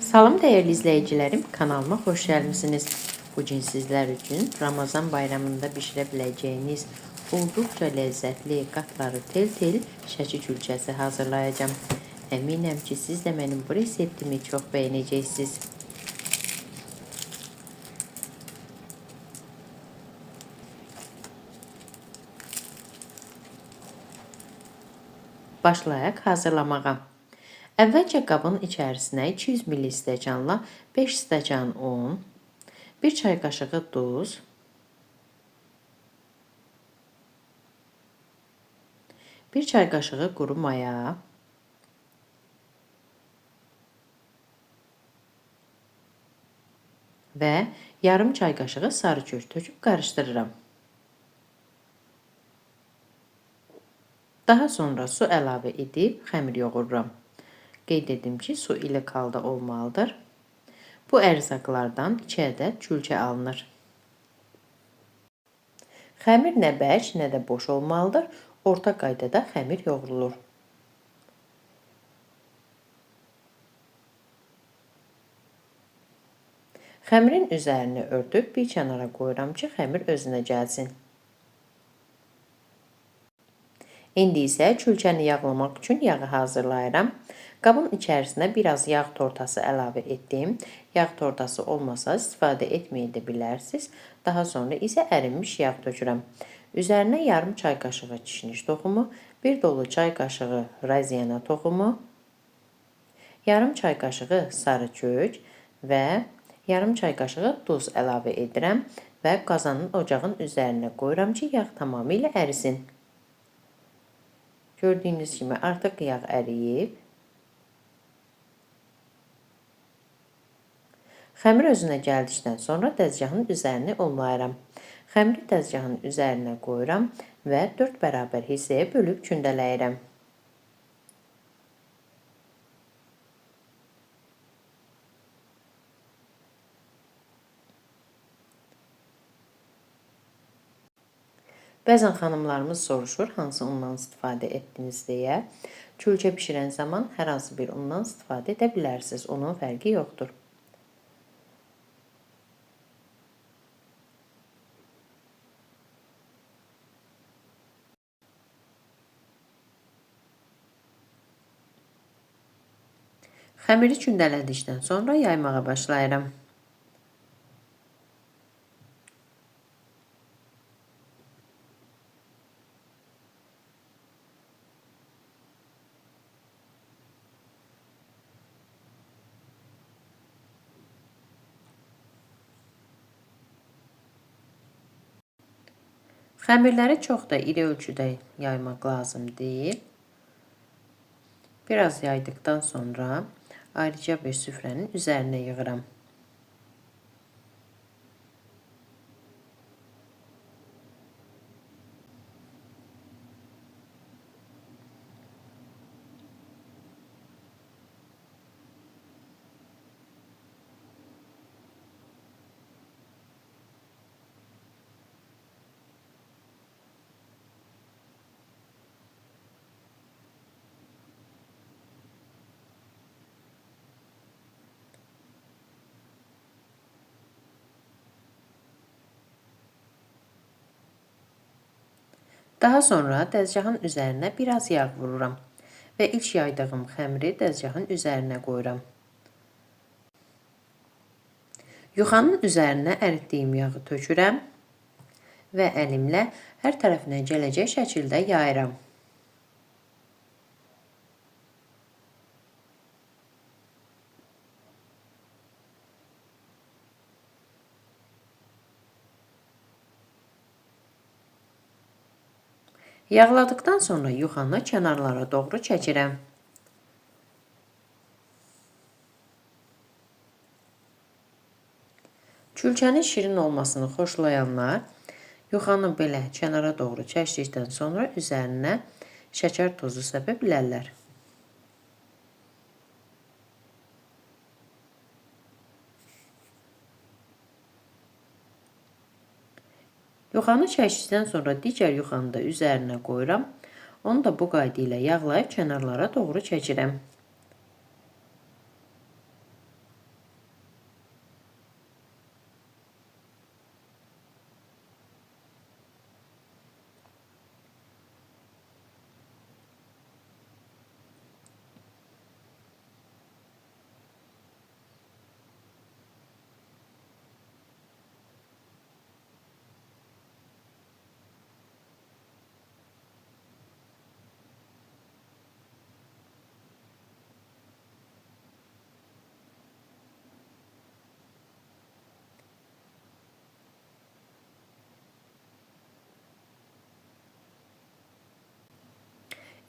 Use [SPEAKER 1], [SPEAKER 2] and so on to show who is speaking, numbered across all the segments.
[SPEAKER 1] Salam dəyərli izləyicilərim, kanalıma xoş gəlmisiniz. Bugün sizlər üçün Ramazan bayramında bişirə biləcəyiniz olduqca ləzzətli qatları tel-tel şəki külçəsi hazırlayacağım. Əminəm ki, siz də mənim bu reseptimi çox bəyənəcəksiniz. Başlayaq hazırlamağa. Əvvəlcə qabın içərisinə 200 ml stəkanla 5 stəkan un, 1 çay qaşığı duz, 1 çay qaşığı quru maya, və yarım çay qaşığı sarı kök töküb qarışdırıram. Daha sonra su əlavə edib xəmir yoğururam. Qeyd edim ki, su ilik halda olmalıdır. Bu ərzaqlardan 2 ədəd külçə alınır. Xəmir nə bərk, nə də boş olmalıdır. Orta qaydada xəmir yoğrulur. Xəmirin üzərini örtüb bir kənara qoyuram ki, xəmir özünə gəlsin. İndi isə külçəni yağlamaq üçün yağı hazırlayıram. Qabın içərisinə biraz yağ tortası əlavə etdim. Yağ tortası olmasa istifadə etməyə də bilərsiniz. Daha sonra isə ərinmiş yağ tökürəm. Üzərinə yarım çay qaşığı kişniş toxumu, 1 dolu çay qaşığı raziyana toxumu, yarım çay qaşığı sarı kök və yarım çay qaşığı duz əlavə edirəm və qazanın ocağın üzərinə qoyuram ki, yağ tamamilə ərisin. Gördüyünüz kimi artıq yağ əriyib. Xəmir özünə gəldikdən sonra dəzgahın üzərini unlayıram. Xəmiri dəzgahın üzərinə qoyuram və 4 bərabər hissəyə bölüb kündələyirəm. Bəzən xanımlarımız soruşur, hansı undan istifadə etdiniz deyə. Külçə bişirən zaman hər hansı bir undan istifadə edə bilərsiniz. Onun fərqi yoxdur. Xəmiri kündələdikdən sonra yaymağa başlayıram. Xəmirləri çox da iri ölçüdə yaymaq lazım deyil. Biraz yaydıktan sonra ayrıca bir süfrənin üzərinə yığıram. Daha sonra dəzgahın üzərinə biraz yağ vururam və ilk yaydığım xəmiri dəzgahın üzərinə qoyuram. Yuxanın üzərinə əritdiyim yağı tökürəm və əlimlə hər tərəfinə gələcək şəkildə yayıram. Yağladıktan sonra yuxanı kənarlara doğru çəkirəm. Külçənin şirin olmasını xoşlayanlar yuxanı belə kənara doğru çəkdikdən sonra üzərinə şəkər tozu səpə bilərlər. Yuxanı çəkdikdən sonra digər yuxanı da üzərinə qoyuram. Onu da bu qayda ilə yağlayıb kənarlara doğru çəkirəm.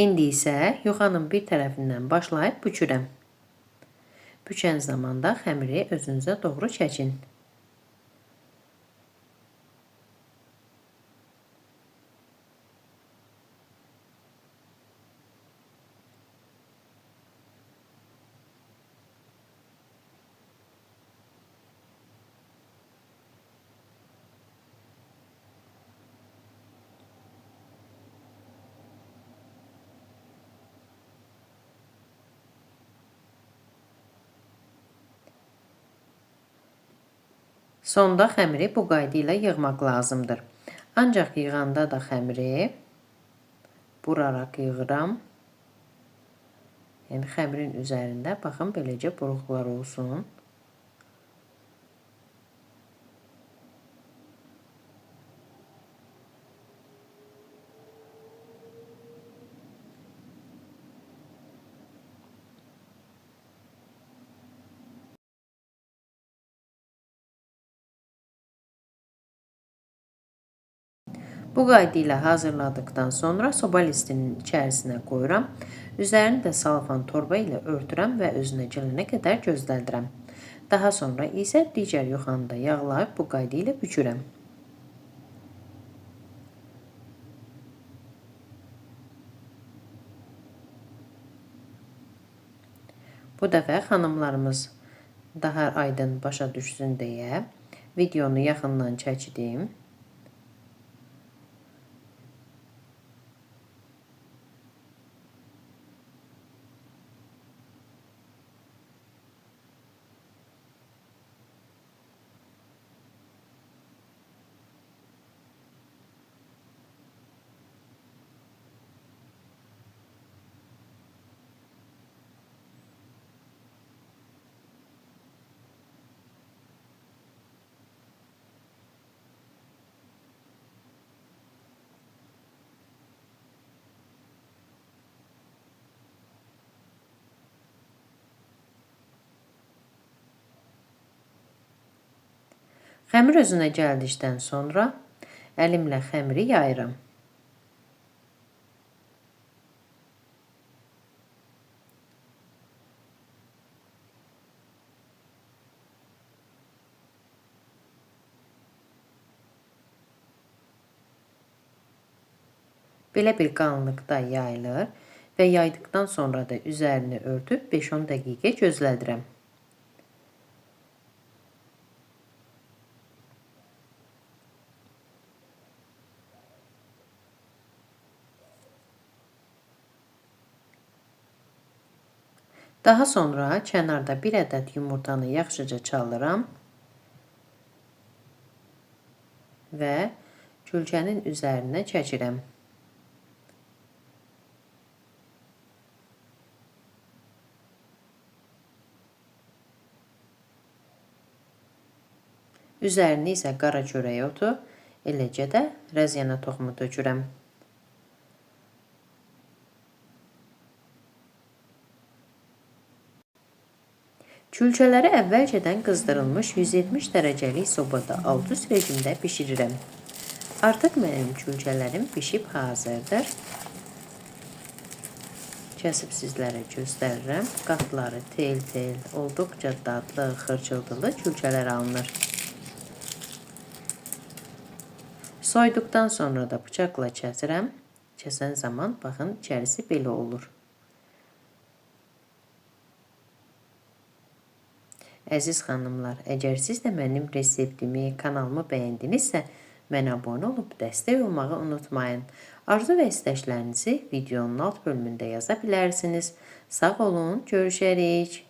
[SPEAKER 1] İndi isə yuxanın bir tərəfindən başlayıb bükürəm. Bükən zamanda xəmiri özünüzə doğru çəkin. Sonda xəmiri bu qayda ilə yığmaq lazımdır. Ancaq yığanda da xəmiri buraraq yığıram. Yəni xəmirin üzərində baxın beləcə buruqlar olsun. Bu qayda ilə hazırladıktan sonra soba listinin içərisinə qoyuram. Üzerini də salfan torba ilə örtürəm və özünə gələnə qədər gözlədirəm. Daha sonra isə digər yuxanı da yağlayıb bu qayda ilə bükürəm. Bu dəfə xanımlarımız daha aydın başa düşsün deyə videonu yaxından çəkdim. Xəmir özünə gəldikdən sonra əlimlə xəmiri yayıram. Belə bir qalınlıqda yayılır və yaydıqdan sonra da üzərini örtüb 5-10 dəqiqə gözlədirəm. Daha sonra kənarda bir ədəd yumurtanı yaxşıca çalıram və külçənin üzərinə çəkirəm. Üzərini isə qara çörək otu, eləcə də rəzyana toxumu tökürəm. Külçələri əvvəlcədən qızdırılmış 170 dərəcəlik sobada alt-üst rejimdə bişirirəm. Artıq mənim külçələrim bişib hazırdır. Kəsib sizlərə göstərirəm. Qatları tel-tel, olduqca dadlı, xırçıldılı külçələr alınır. Soyduqdan sonra da bıçaqla kəsirəm. Kəsən zaman baxın içərisi belə olur. Əziz xanımlar, əgər siz də mənim reseptimi, kanalımı bəyəndinizsə, mənə abunə olub dəstək olmağı unutmayın. Arzu və istəklərinizi videonun alt bölümündə yaza bilərsiniz. Sağ olun, görüşərik.